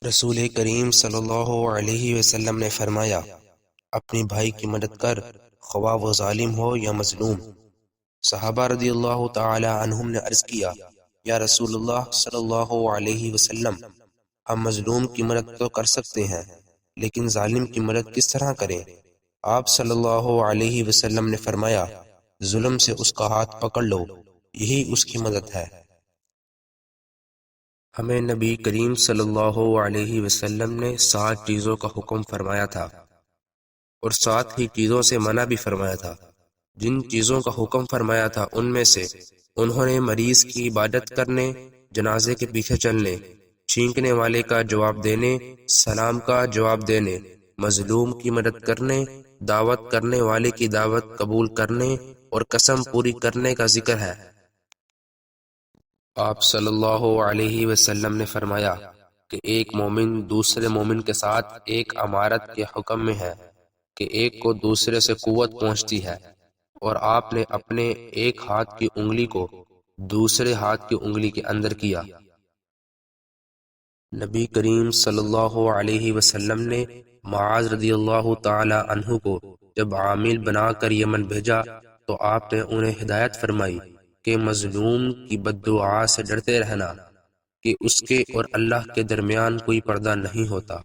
رسول کریم صلی اللہ علیہ وسلم نے فرمایا، اپنی بھائی کی مدد کر، خواہ وہ ظالم ہو یا مظلوم۔ صحابہ رضی اللہ تعالی عنہم نے عرض کیا، یا رسول اللہ صلی اللہ علیہ وسلم، ہم مظلوم کی مدد تو کر سکتے ہیں، لیکن ظالم کی مدد کس طرح کریں؟ آپ صلی اللہ علیہ وسلم نے فرمایا، ظلم سے اس کا ہاتھ پکڑ لو، یہی اس کی مدد ہے۔ ہمیں نبی کریم صلی اللہ علیہ وسلم نے 7 چیزوں کا حکم فرمایا تھا اور 7 ہی چیزوں سے منع بھی فرمایا تھا۔ جن چیزوں کا حکم فرمایا تھا ان میں سے انہوں نے مریض کی عبادت کرنے، جنازے کے پیچھے چلنے، چھینکنے والے کا جواب دینے، سلام کا جواب دینے، مظلوم کی مدد کرنے، دعوت کرنے والے کی دعوت قبول کرنے اور قسم پوری کرنے کا ذکر ہے۔ آپ صلی اللہ علیہ وسلم نے فرمایا کہ ایک مومن دوسرے مومن کے ساتھ ایک امارت کے حکم میں ہے کہ ایک کو دوسرے سے قوت پہنچتی ہے، اور آپ نے اپنے ایک ہاتھ کی انگلی کو دوسرے ہاتھ کی انگلی کے اندر کیا۔ نبی کریم صلی اللہ علیہ وسلم نے معاذ رضی اللہ تعالی عنہ کو جب عامل بنا کر یمن بھیجا تو آپ نے انہیں ہدایت فرمائی کہ مظلوم کی بد دعا سے ڈرتے رہنا کہ اس کے اور اللہ کے درمیان کوئی پردہ نہیں ہوتا۔